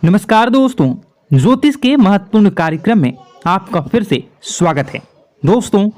नमस्कार दोस्तों, ज्योतिष के महत्वपूर्ण कार्यक्रम में आपका फिर से स्वागत है। दोस्तों,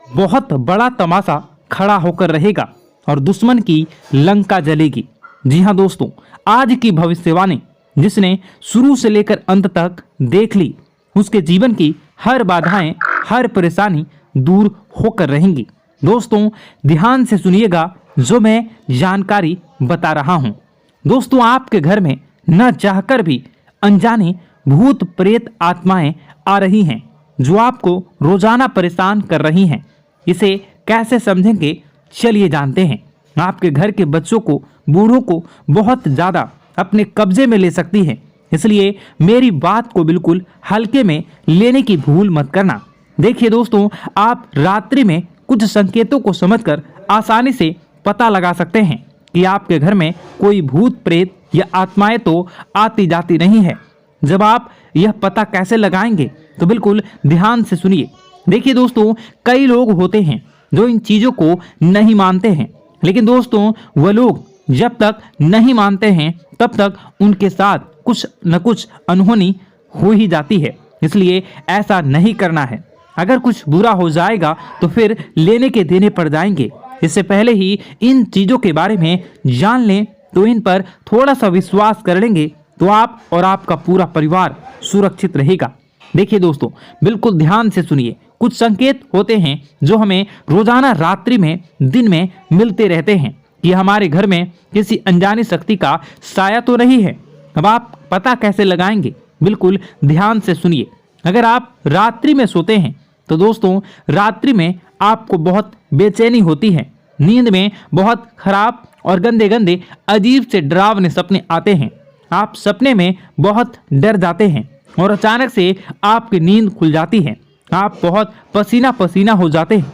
बहुत बड़ा तमाशा खड़ा होकर रहेगा और दुश्मन की लंका जलेगी। जी हाँ दोस्तों, आज की भविष्यवाणी जिसने शुरू से लेकर अंत तक देख ली, उसके जीवन की हर बाधाएं, हर परेशानी दूर होकर रहेंगी। दोस्तों, ध्यान से सुनिएगा जो मैं जानकारी बता रहा हूँ। दोस्तों, आपके घर में न चाहकर भी अनजाने भूत प्रेत आत्माएं आ रही हैं जो आपको रोजाना परेशान कर रही हैं। इसे कैसे समझेंगे, चलिए जानते हैं। आपके घर के बच्चों को, बूढ़ों को बहुत ज़्यादा अपने कब्जे में ले सकती है, इसलिए मेरी बात को बिल्कुल हल्के में लेने की भूल मत करना। देखिए दोस्तों, आप रात्रि में कुछ संकेतों को समझकर आसानी से पता लगा सकते हैं कि आपके घर में कोई भूत प्रेत या आत्माएं तो आती जाती नहीं है। जब आप यह पता कैसे लगाएंगे तो बिल्कुल ध्यान से सुनिए। देखिए दोस्तों, कई लोग होते हैं जो इन चीज़ों को नहीं मानते हैं, लेकिन दोस्तों वह लोग जब तक नहीं मानते हैं तब तक उनके साथ कुछ न कुछ अनहोनी हो ही जाती है। इसलिए ऐसा नहीं करना है। अगर कुछ बुरा हो जाएगा तो फिर लेने के देने पड़ जाएंगे। इससे पहले ही इन चीज़ों के बारे में जान लें तो इन पर थोड़ा सा विश्वास कर लेंगे तो आप और आपका पूरा परिवार सुरक्षित रहेगा। देखिए दोस्तों, बिल्कुल ध्यान से सुनिए। कुछ संकेत होते हैं जो हमें रोजाना रात्रि में, दिन में मिलते रहते हैं कि हमारे घर में किसी अनजानी शक्ति का साया तो नहीं है। अब आप पता कैसे लगाएंगे, बिल्कुल ध्यान से सुनिए। अगर आप रात्रि में सोते हैं तो दोस्तों रात्रि में आपको बहुत बेचैनी होती है। नींद में बहुत खराब और गंदे गंदे अजीब से डरावने सपने आते हैं। आप सपने में बहुत डर जाते हैं और अचानक से आपकी नींद खुल जाती है। आप बहुत पसीना पसीना हो जाते हैं।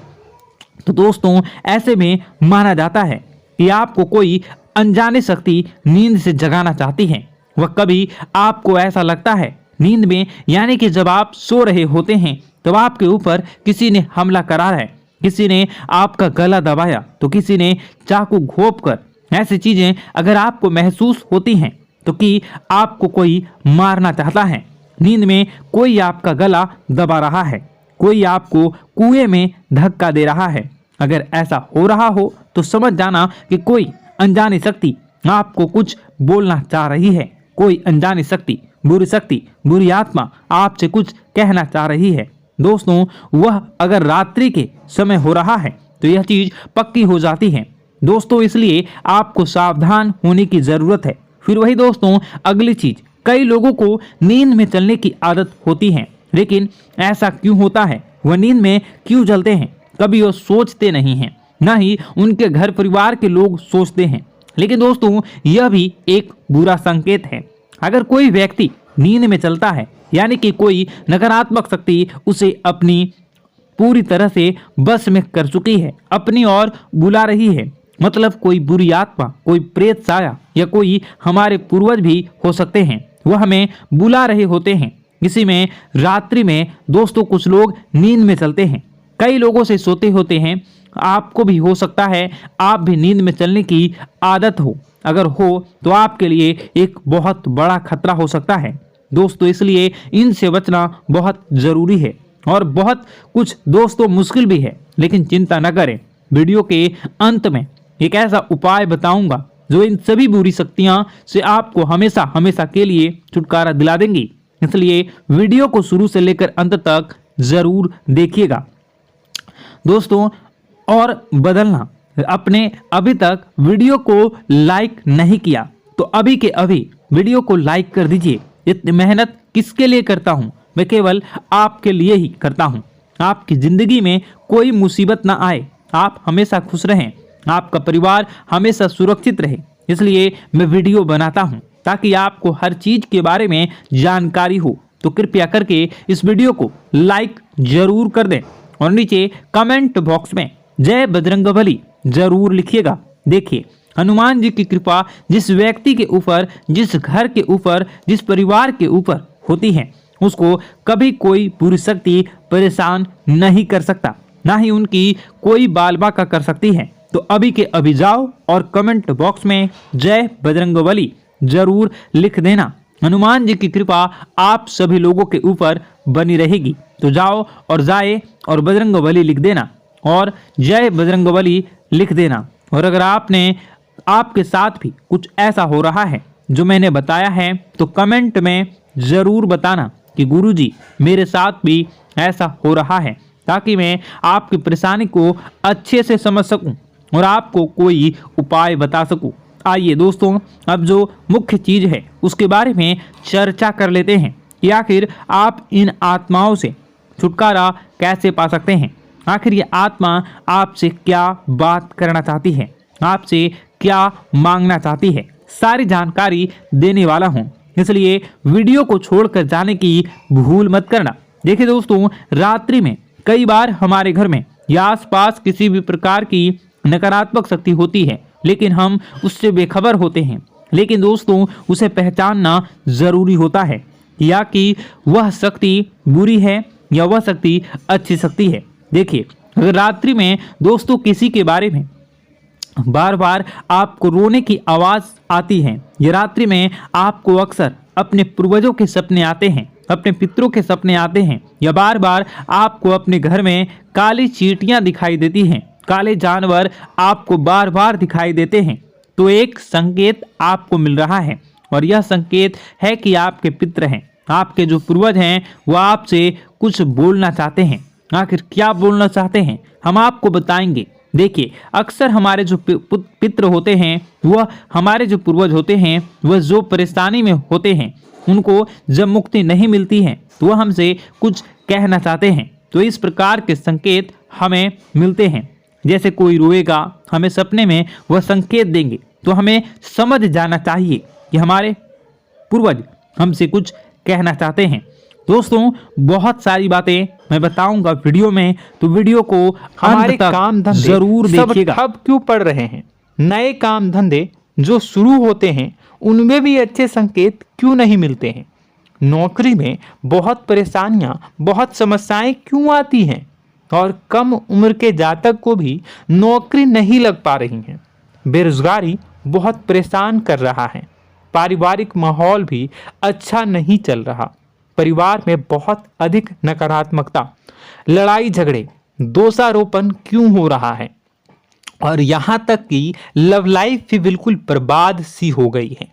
तो दोस्तों ऐसे में माना जाता है कि आपको कोई अनजाने शक्ति नींद से जगाना चाहती है। वह कभी आपको ऐसा लगता है नींद में, यानी कि जब आप सो रहे होते हैं तब आपके ऊपर किसी ने हमला करा है, किसी ने आपका गला दबाया तो किसी ने चाकू घोंपकर। ऐसी चीजें अगर आपको महसूस होती हैं तो कि आपको कोई मारना चाहता है, नींद में कोई आपका गला दबा रहा है, कोई आपको कुएं में धक्का दे रहा है, अगर ऐसा हो रहा हो तो समझ जाना कि कोई अनजानी शक्ति आपको कुछ बोलना चाह रही है। कोई अनजानी शक्ति, बुरी आत्मा आपसे कुछ कहना चाह रही है। दोस्तों, वह अगर रात्रि के समय हो रहा है तो यह चीज पक्की हो जाती है। दोस्तों, इसलिए आपको सावधान होने की जरूरत है। फिर वही दोस्तों, अगली चीज, कई लोगों को नींद में चलने की आदत होती है, लेकिन ऐसा क्यों होता है, वह नींद में क्यों चलते हैं, कभी वह सोचते नहीं हैं, न ही उनके घर परिवार के लोग सोचते हैं। लेकिन दोस्तों यह भी एक बुरा संकेत है। अगर कोई व्यक्ति नींद में चलता है, यानी कि कोई नकारात्मक शक्ति उसे अपनी पूरी तरह से बस में कर चुकी है, अपनी ओर बुला रही है। मतलब कोई बुरी आत्मा, कोई प्रेत साया या कोई हमारे पूर्वज भी हो सकते हैं, वह हमें बुला रहे होते हैं। इसी में रात्रि में दोस्तों कुछ लोग नींद में चलते हैं, कई लोगों से सोते होते हैं। आपको भी हो सकता है आप भी नींद में चलने की आदत हो। अगर हो तो आपके लिए एक बहुत बड़ा खतरा हो सकता है दोस्तों। इसलिए इनसे बचना बहुत ज़रूरी है और बहुत कुछ दोस्तों मुश्किल भी है, लेकिन चिंता न करें। वीडियो के अंत में एक ऐसा उपाय बताऊंगा जो इन सभी बुरी शक्तियां से आपको हमेशा हमेशा के लिए छुटकारा दिला देंगी। इसलिए वीडियो को शुरू से लेकर अंत तक जरूर देखिएगा दोस्तों। और बदलना, अपने अभी तक वीडियो को लाइक नहीं किया तो अभी के अभी वीडियो को लाइक कर दीजिए। इतनी मेहनत किसके लिए करता हूं, मैं केवल आपके लिए ही करता हूं। आपकी जिंदगी में कोई मुसीबत ना आए, आप हमेशा खुश रहें, आपका परिवार हमेशा सुरक्षित रहे। इसलिए मैं वीडियो बनाता हूं ताकि आपको हर चीज के बारे में जानकारी हो। तो कृपया करके इस वीडियो को लाइक जरूर कर दें और नीचे कमेंट बॉक्स में जय बजरंगबली जरूर लिखिएगा। देखिए, हनुमान जी की कृपा जिस व्यक्ति के ऊपर, जिस घर के ऊपर, जिस परिवार के ऊपर होती है, उसको कभी कोई बुरी शक्ति परेशान नहीं कर सकता, ना ही उनकी कोई बाल बाका कर सकती है। तो अभी के अभी जाओ और कमेंट बॉक्स में जय बजरंगबली जरूर लिख देना। हनुमान जी की कृपा आप सभी लोगों के ऊपर बनी रहेगी। तो जाओ और जाए और बजरंगबली लिख देना और जय बजरंगबली लिख देना। और अगर आपके साथ भी कुछ ऐसा हो रहा है जो मैंने बताया है तो कमेंट में ज़रूर बताना कि गुरुजी मेरे साथ भी ऐसा हो रहा है, ताकि मैं आपकी परेशानी को अच्छे से समझ सकूं और आपको कोई उपाय बता सकूं। आइए दोस्तों, अब जो मुख्य चीज़ है उसके बारे में चर्चा कर लेते हैं कि आखिर आप इन आत्माओं से छुटकारा कैसे पा सकते हैं। आखिर ये आत्मा आपसे क्या बात करना चाहती है, आपसे क्या मांगना चाहती है, सारी जानकारी देने वाला हूँ, इसलिए वीडियो को छोड़कर जाने की भूल मत करना। देखिए दोस्तों, रात्रि में कई बार हमारे घर में या आसपास किसी भी प्रकार की नकारात्मक शक्ति होती है, लेकिन हम उससे बेखबर होते हैं। लेकिन दोस्तों, उसे पहचानना जरूरी होता है या कि वह शक्ति बुरी है या वह शक्ति अच्छी शक्ति है। देखिए, अगर रात्रि में दोस्तों किसी के बारे में बार बार आपको रोने की आवाज़ आती है या रात्रि में आपको अक्सर अपने पूर्वजों के सपने आते हैं, अपने पितरों के सपने आते हैं, या बार बार आपको अपने घर में काली चींटियां दिखाई देती हैं, काले जानवर आपको बार बार दिखाई देते हैं, तो एक संकेत आपको मिल रहा है। और यह संकेत है कि आपके पितर हैं, आपके जो पूर्वज हैं, वो आपसे कुछ बोलना चाहते हैं। आखिर क्या बोलना चाहते हैं हम आपको बताएंगे। देखिए, अक्सर हमारे जो पितृ होते हैं, वह हमारे जो पूर्वज होते हैं, वह जो परेशानी में होते हैं, उनको जब मुक्ति नहीं मिलती है तो वह हमसे कुछ कहना चाहते हैं। तो इस प्रकार के संकेत हमें मिलते हैं। जैसे कोई रोएगा, हमें सपने में वह संकेत देंगे, तो हमें समझ जाना चाहिए कि हमारे पूर्वज हमसे कुछ कहना चाहते हैं। दोस्तों, बहुत सारी बातें मैं बताऊंगा वीडियो में, तो वीडियो को हमारे काम धंधे जरूर देखिएगा। ठप क्यों पड़ रहे हैं? नए काम धंधे जो शुरू होते हैं उनमें भी अच्छे संकेत क्यों नहीं मिलते हैं? नौकरी में बहुत परेशानियां, बहुत समस्याएं क्यों आती हैं? और कम उम्र के जातक को भी नौकरी नहीं लग पा रही हैं। बेरोजगारी बहुत परेशान कर रहा है। पारिवारिक माहौल भी अच्छा नहीं चल रहा। परिवार में बहुत अधिक नकारात्मकता, लड़ाई झगड़े, दोषारोपण क्यों हो रहा है? और यहाँ तक कि लव लाइफ भी बिल्कुल बर्बाद सी हो गई है।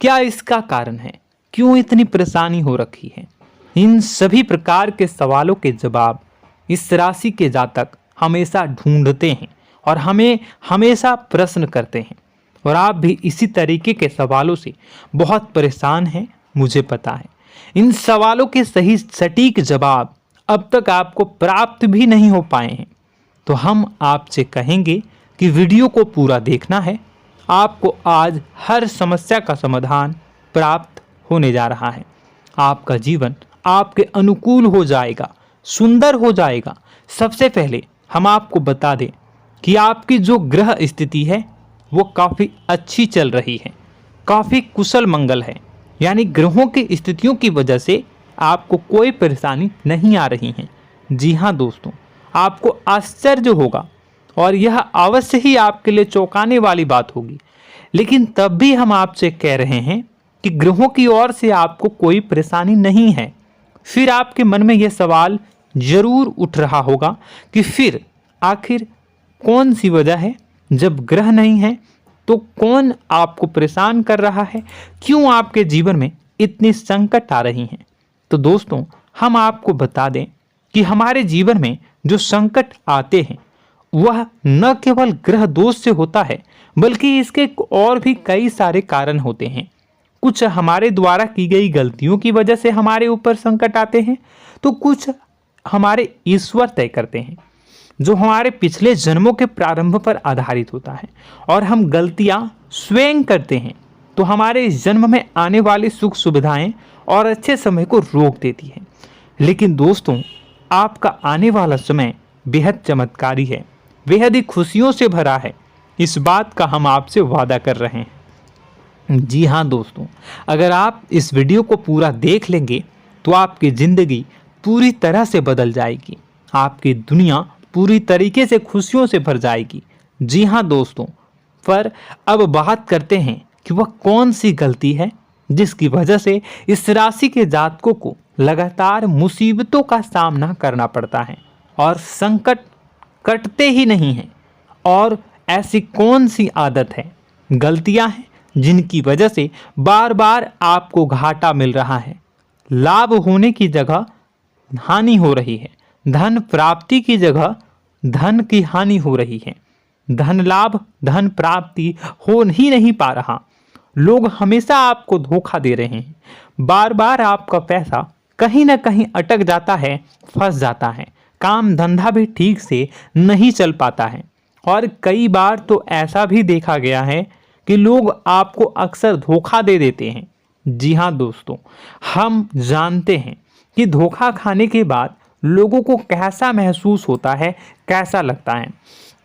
क्या इसका कारण है? क्यों इतनी परेशानी हो रखी है? इन सभी प्रकार के सवालों के जवाब इस राशि के जातक हमेशा ढूंढते हैं और हमें हमेशा प्रश्न करते हैं। और आप भी इसी तरीके के सवालों से बहुत परेशान हैं, मुझे पता है। इन सवालों के सही सटीक जवाब अब तक आपको प्राप्त भी नहीं हो पाए हैं, तो हम आपसे कहेंगे कि वीडियो को पूरा देखना है। आपको आज हर समस्या का समाधान प्राप्त होने जा रहा है। आपका जीवन आपके अनुकूल हो जाएगा, सुंदर हो जाएगा। सबसे पहले हम आपको बता दें कि आपकी जो ग्रह स्थिति है वो काफ़ी अच्छी चल रही है, काफ़ी कुशल मंगल है। यानी ग्रहों की स्थितियों की वजह से आपको कोई परेशानी नहीं आ रही है। जी हाँ दोस्तों, आपको आश्चर्य होगा और यह अवश्य ही आपके लिए चौंकाने वाली बात होगी। लेकिन तब भी हम आपसे कह रहे हैं कि ग्रहों की ओर से आपको कोई परेशानी नहीं है। फिर आपके मन में यह सवाल जरूर उठ रहा होगा कि फिर आखिर कौन सी वजह है? जब ग्रह नहीं है तो कौन आपको परेशान कर रहा है? क्यों आपके जीवन में इतनी संकट आ रही हैं? तो दोस्तों, हम आपको बता दें कि हमारे जीवन में जो संकट आते हैं वह न केवल ग्रह दोष से होता है, बल्कि इसके और भी कई सारे कारण होते हैं। कुछ हमारे द्वारा की गई गलतियों की वजह से हमारे ऊपर संकट आते हैं, तो कुछ हमारे ईश्वर तय करते हैं, जो हमारे पिछले जन्मों के प्रारंभ पर आधारित होता है। और हम गलतियां स्वयं करते हैं तो हमारे इस जन्म में आने वाली सुख सुविधाएं और अच्छे समय को रोक देती है। लेकिन दोस्तों, आपका आने वाला समय बेहद चमत्कारी है, बेहद ही खुशियों से भरा है। इस बात का हम आपसे वादा कर रहे हैं। जी हाँ दोस्तों, अगर आप इस वीडियो को पूरा देख लेंगे तो आपकी ज़िंदगी पूरी तरह से बदल जाएगी। आपकी दुनिया पूरी तरीके से खुशियों से भर जाएगी। जी हाँ दोस्तों, पर अब बात करते हैं कि वह कौन सी गलती है जिसकी वजह से इस राशि के जातकों को लगातार मुसीबतों का सामना करना पड़ता है और संकट कटते ही नहीं हैं। और ऐसी कौन सी आदत है, गलतियां हैं जिनकी वजह से बार बार आपको घाटा मिल रहा है, लाभ होने की जगह हानि हो रही है, धन प्राप्ति की जगह धन की हानि हो रही है, धन लाभ धन प्राप्ति हो ही नहीं पा रहा, लोग हमेशा आपको धोखा दे रहे हैं, बार बार आपका पैसा कहीं ना कहीं अटक जाता है, फंस जाता है, काम धंधा भी ठीक से नहीं चल पाता है। और कई बार तो ऐसा भी देखा गया है कि लोग आपको अक्सर धोखा दे देते हैं। जी हाँ दोस्तों, हम जानते हैं कि धोखा खाने के बाद लोगों को कैसा महसूस होता है, कैसा लगता है।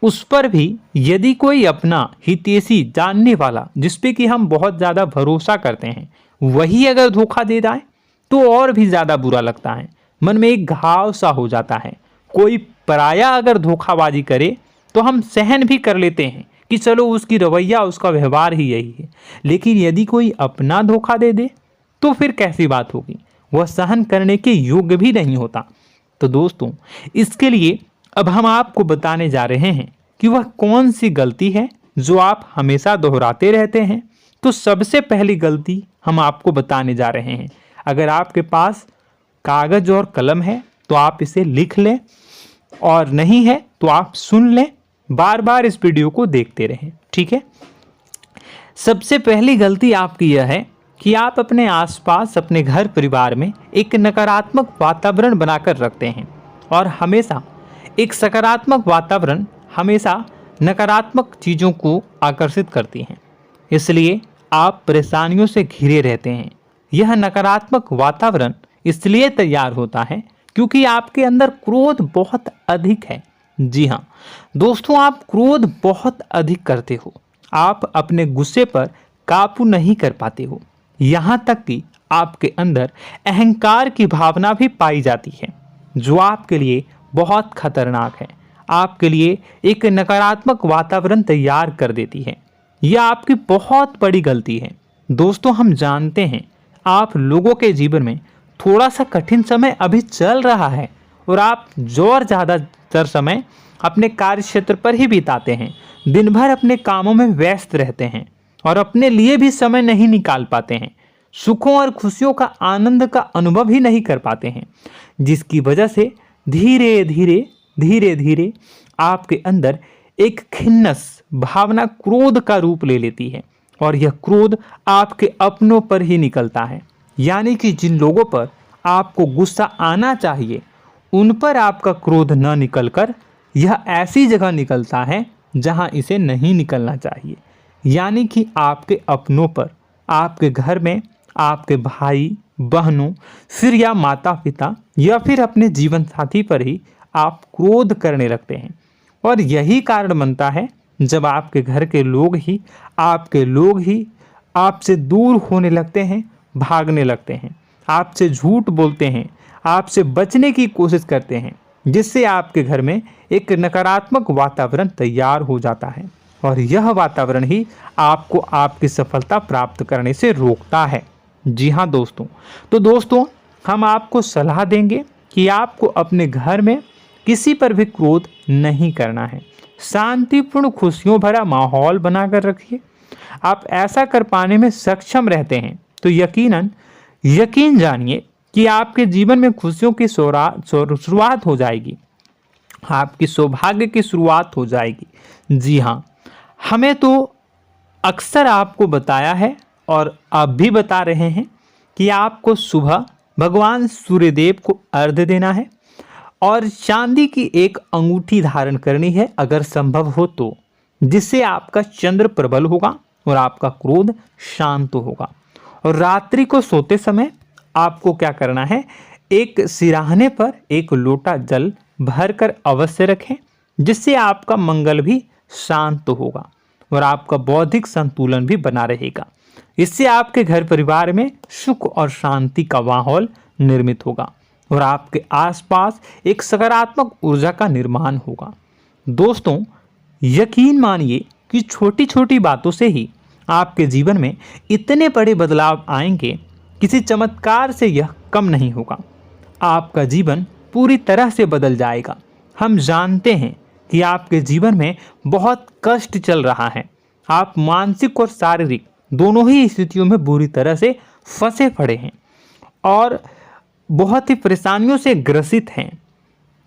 उस पर भी यदि कोई अपना हितैषी जानने वाला, जिस पे कि हम बहुत ज़्यादा भरोसा करते हैं, वही अगर धोखा दे जाए तो और भी ज़्यादा बुरा लगता है, मन में एक घाव सा हो जाता है। कोई पराया अगर धोखाबाजी करे तो हम सहन भी कर लेते हैं कि चलो उसकी रवैया, उसका व्यवहार ही यही है। लेकिन यदि कोई अपना धोखा दे दे तो फिर कैसी बात होगी, वह सहन करने के योग्य भी नहीं होता। तो दोस्तों, इसके लिए अब हम आपको बताने जा रहे हैं कि वह कौन सी गलती है जो आप हमेशा दोहराते रहते हैं। तो सबसे पहली गलती हम आपको बताने जा रहे हैं। अगर आपके पास कागज और कलम है तो आप इसे लिख लें, और नहीं है तो आप सुन लें, बार बार इस वीडियो को देखते रहें, ठीक है। सबसे पहली गलती आपकी यह है कि आप अपने आसपास, अपने घर परिवार में एक नकारात्मक वातावरण बनाकर रखते हैं, और हमेशा एक सकारात्मक वातावरण हमेशा नकारात्मक चीज़ों को आकर्षित करती हैं। इसलिए आप परेशानियों से घिरे रहते हैं। यह नकारात्मक वातावरण इसलिए तैयार होता है क्योंकि आपके अंदर क्रोध बहुत अधिक है। जी हाँ दोस्तों, आप क्रोध बहुत अधिक करते हो। आप अपने गुस्से पर काबू नहीं कर पाते हो। यहाँ तक कि आपके अंदर अहंकार की भावना भी पाई जाती है, जो आपके लिए बहुत खतरनाक है, आपके लिए एक नकारात्मक वातावरण तैयार कर देती है। यह आपकी बहुत बड़ी गलती है। दोस्तों, हम जानते हैं आप लोगों के जीवन में थोड़ा सा कठिन समय अभी चल रहा है और आप जोर ज़्यादातर समय अपने कार्य क्षेत्र पर ही बिताते हैं, दिन भर अपने कामों में व्यस्त रहते हैं और अपने लिए भी समय नहीं निकाल पाते हैं, सुखों और खुशियों का आनंद का अनुभव ही नहीं कर पाते हैं, जिसकी वजह से धीरे धीरे आपके अंदर एक खिन्नस भावना क्रोध का रूप ले लेती है। और यह क्रोध आपके अपनों पर ही निकलता है, यानी कि जिन लोगों पर आपको गुस्सा आना चाहिए उन पर आपका क्रोध न निकलकर यह ऐसी जगह निकलता है जहां इसे नहीं निकलना चाहिए, यानी कि आपके अपनों पर, आपके घर में, आपके भाई बहनों, फिर या माता पिता या फिर अपने जीवन साथी पर ही आप क्रोध करने लगते हैं। और यही कारण बनता है जब आपके घर के लोग ही आपसे दूर होने लगते हैं, भागने लगते हैं, आपसे झूठ बोलते हैं, आपसे बचने की कोशिश करते हैं, जिससे आपके घर में एक नकारात्मक वातावरण तैयार हो जाता है। और यह वातावरण ही आपको आपकी सफलता प्राप्त करने से रोकता है। जी हाँ दोस्तों, तो दोस्तों हम आपको सलाह देंगे कि आपको अपने घर में किसी पर भी क्रोध नहीं करना है। शांतिपूर्ण खुशियों भरा माहौल बनाकर रखिए। आप ऐसा कर पाने में सक्षम रहते हैं तो यकीन जानिए कि आपके जीवन में खुशियों की शुरुआत हो जाएगी, आपकी सौभाग्य की शुरुआत हो जाएगी। जी हाँ, हमें तो अक्सर आपको बताया है और आप भी बता रहे हैं कि आपको सुबह भगवान सूर्यदेव को अर्घ्य देना है और चांदी की एक अंगूठी धारण करनी है अगर संभव हो तो, जिससे आपका चंद्र प्रबल होगा और आपका क्रोध शांत होगा। और रात्रि को सोते समय आपको क्या करना है, एक सिराहने पर एक लोटा जल भरकर अवश्य रखें, जिससे आपका मंगल भी शांत होगा और आपका बौद्धिक संतुलन भी बना रहेगा। इससे आपके घर परिवार में सुख और शांति का माहौल निर्मित होगा और आपके आसपास एक सकारात्मक ऊर्जा का निर्माण होगा। दोस्तों, यकीन मानिए कि छोटी छोटी बातों से ही आपके जीवन में इतने बड़े बदलाव आएंगे, किसी चमत्कार से यह कम नहीं होगा। आपका जीवन पूरी तरह से बदल जाएगा। हम जानते हैं कि आपके जीवन में बहुत कष्ट चल रहा है। आप मानसिक और शारीरिक दोनों ही स्थितियों में बुरी तरह से फंसे पड़े हैं और बहुत ही परेशानियों से ग्रसित हैं।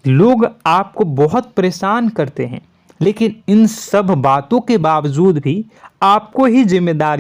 लोग आपको बहुत परेशान करते हैं, लेकिन इन सब बातों के बावजूद भी आपको ही जिम्मेदारी